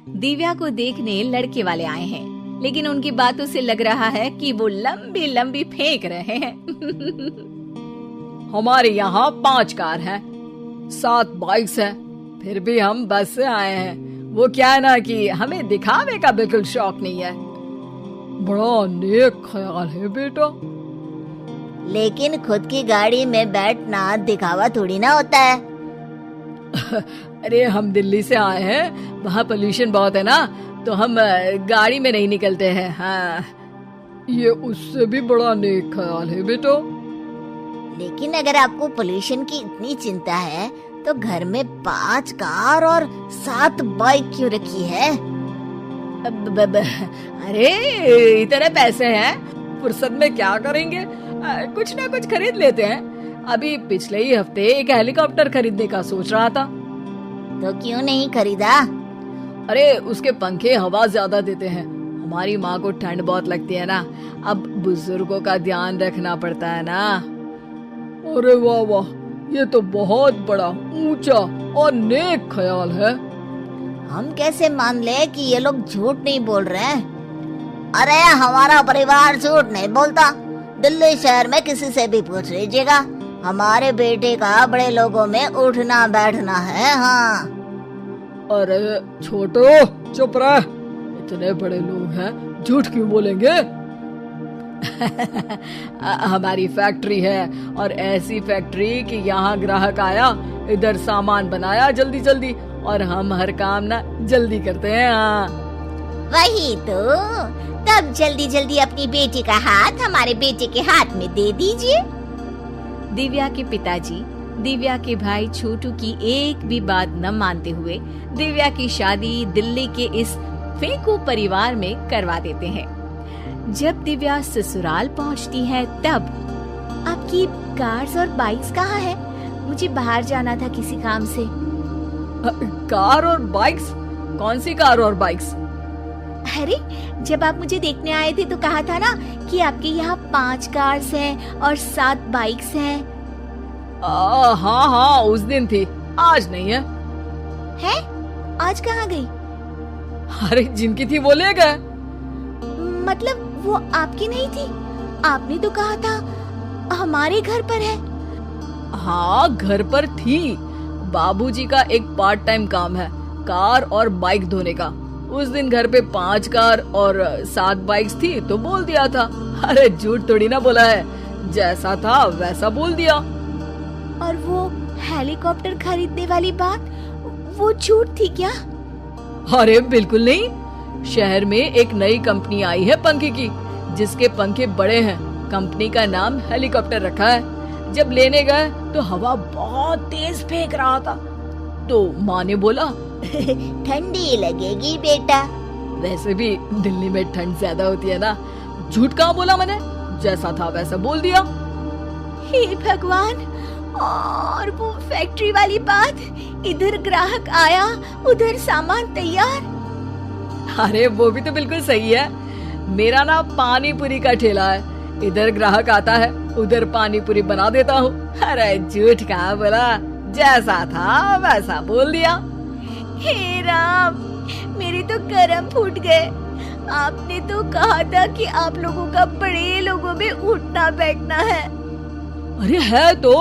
दिव्या को देखने लड़के वाले आए हैं, लेकिन उनकी बातों से लग रहा है कि वो लंबी लंबी फेंक रहे हैं। हमारे यहाँ 5 कार हैं, 7 बाइक्स हैं, फिर भी हम बस से आए हैं। वो क्या है ना कि हमें दिखावे का बिल्कुल शौक नहीं है। बड़ा नेक ख्याल है बेटा। लेकिन खुद की गाड़ी में बैठना दिखावा थोड़ी ना होता है। अरे हम दिल्ली से आए हैं, वहाँ पोल्यूशन बहुत है ना, तो हम गाड़ी में नहीं निकलते हैं। हाँ, ये उससे भी बड़ा नेक ख्याल है बेटा। लेकिन अगर आपको पोल्यूशन की इतनी चिंता है तो घर में 5 कार और 7 बाइक क्यों रखी है? अरे इतने पैसे हैं, फुर्सत में क्या करेंगे, कुछ ना कुछ खरीद लेते हैं। अभी पिछले ही हफ्ते एक हेलीकॉप्टर खरीदने का सोच रहा था। तो क्यों नहीं खरीदा? अरे उसके पंखे हवा ज्यादा देते हैं, हमारी माँ को ठंड बहुत लगती है ना, अब बुजुर्गों का ध्यान रखना पड़ता है ना। अरे वाह वाह, ये तो बहुत बड़ा, ऊंचा और नेक ख्याल है। हम कैसे मान ले कि ये लोग झूठ नहीं बोल रहे हैं? अरे हमारा परिवार झूठ नहीं बोलता। दिल्ली शहर में किसी से भी पूछ लीजिएगा, हमारे बेटे का बड़े लोगों में उठना बैठना है। हाँ। अरे छोटो चुप रह, इतने बड़े लोग हैं, झूठ क्यों बोलेंगे? हमारी फैक्ट्री है, और ऐसी फैक्ट्री कि यहाँ ग्राहक आया, इधर सामान बनाया जल्दी जल्दी, और हम हर काम ना जल्दी करते हैं। हाँ वही तो, तब जल्दी जल्दी अपनी बेटी का हाथ हमारे बेटे के हाथ में दे दीजिए। दिव्या के पिताजी दिव्या के भाई छोटू की एक भी बात न मानते हुए दिव्या की शादी दिल्ली के इस फेंकू परिवार में करवा देते हैं। जब दिव्या ससुराल पहुंचती है तब आपकी कार्स और बाइक्स कहाँ है? मुझे बाहर जाना था किसी काम से। कार और बाइक्स? कौन सी कार और बाइक्स? अरे जब आप मुझे देखने आए थे तो कहा था ना कि आपके यहाँ 5 कार्स हैं और 7 बाइक्स हैं। हाँ हाँ उस दिन थी, आज नहीं है। है? आज कहाँ गई? अरे जिनकी थी वो ले गए। मतलब वो आपकी नहीं थी? आपने तो कहा था हमारे घर पर है। हाँ घर पर थी, बाबूजी का एक पार्ट टाइम काम है कार और बाइक धोने का। उस दिन घर पे 5 कार और 7 बाइक्स थी तो बोल दिया था। अरे झूठ थोड़ी ना बोला है, जैसा था वैसा बोल दिया। और वो हेलीकॉप्टर खरीदने वाली बात, वो झूठ थी क्या? अरे बिल्कुल नहीं, शहर में एक नई कंपनी आई है पंखे की, जिसके पंखे बड़े हैं। कंपनी का नाम हेलीकॉप्टर रखा है। जब लेने गए तो हवा बहुत तेज फेंक रहा था, तो माँ ने बोला ठंडी लगेगी बेटा। वैसे भी दिल्ली में ठंड ज्यादा होती है ना। झूठ कहाँ बोला मैंने, जैसा था वैसा बोल दिया। हे भगवान, और वो फैक्ट्री वाली बात, इधर ग्राहक आया उधर सामान तैयार। अरे वो भी तो बिल्कुल सही है। मेरा ना पानी पूरी का ठेला है, इधर ग्राहक आता है उधर पानी पूरी बना देता हूँ। अरे झूठ कहाँ बोला, जैसा था वैसा बोल दिया। हे राम, मेरे तो कर्म फूट गए। आपने तो कहा था कि आप लोगों का बड़े लोगों में उठना बैठना है। अरे है तो,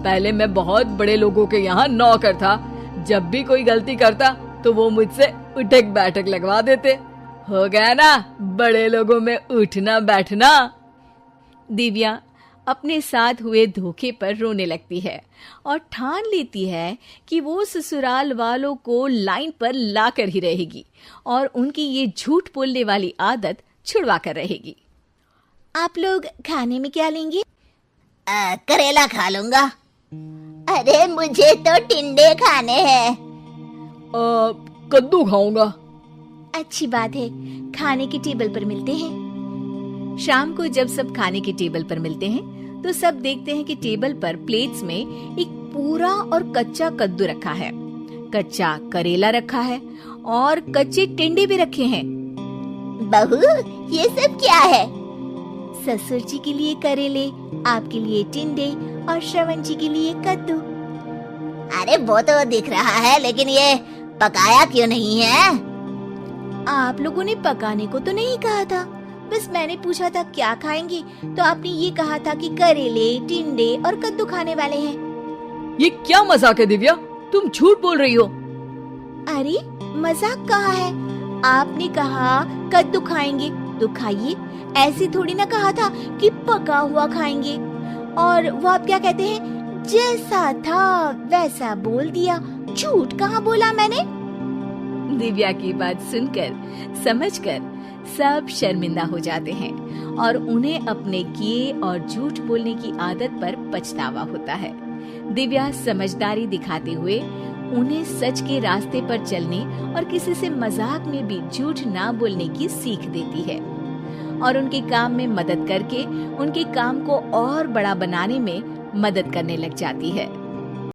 पहले मैं बहुत बड़े लोगों के यहाँ नौकर था। जब भी कोई गलती करता तो वो मुझसे उठक बैठक लगवा देते। हो गया ना बड़े लोगों में उठना बैठना। दिव्या अपने साथ हुए धोखे पर रोने लगती है और ठान लेती है कि वो ससुराल वालों को लाइन पर लाकर ही रहेगी और उनकी ये झूठ बोलने वाली आदत छुड़वा कर रहेगी। आप लोग खाने में क्या लेंगे? करेला खा लूंगा। अरे मुझे तो टिंडे खाने हैं। कद्दू खाऊंगा। अच्छी बात है, खाने के टेबल पर मिलते हैं। शाम को जब सब खाने के टेबल पर मिलते हैं तो सब देखते हैं कि टेबल पर प्लेट्स में एक पूरा और कच्चा कद्दू रखा है, कच्चा करेला रखा है और कच्चे टिंडे भी रखे हैं। बहू, ये सब क्या है? ससुर जी के लिए करेले, आपके लिए टिंडे और श्रवण जी के लिए कद्दू। अरे वो तो दिख रहा है, लेकिन ये पकाया क्यों नहीं है? आप लोगों ने पकाने को तो नहीं कहा था, बस मैंने पूछा था क्या खाएंगे, तो आपने ये कहा था कि करेले, टिंडे और कद्दू खाने वाले हैं। ये क्या मजाक है दिव्या, तुम झूठ बोल रही हो। अरे मजाक कहा है, आपने कहा कद्दू खाएंगे तो खाइए, ऐसे थोड़ी ना कहा था कि पका हुआ खाएंगे। और वो आप क्या कहते हैं, जैसा था वैसा बोल दिया, झूठ कहाँ बोला मैंने। दिव्या की बात सुनकर, समझकर सब शर्मिंदा हो जाते हैं और उन्हें अपने किए और झूठ बोलने की आदत पर पछतावा होता है। दिव्या समझदारी दिखाते हुए उन्हें सच के रास्ते पर चलने और किसी से मजाक में भी झूठ ना बोलने की सीख देती है और उनके काम में मदद करके उनके काम को और बड़ा बनाने में मदद करने लग जाती है।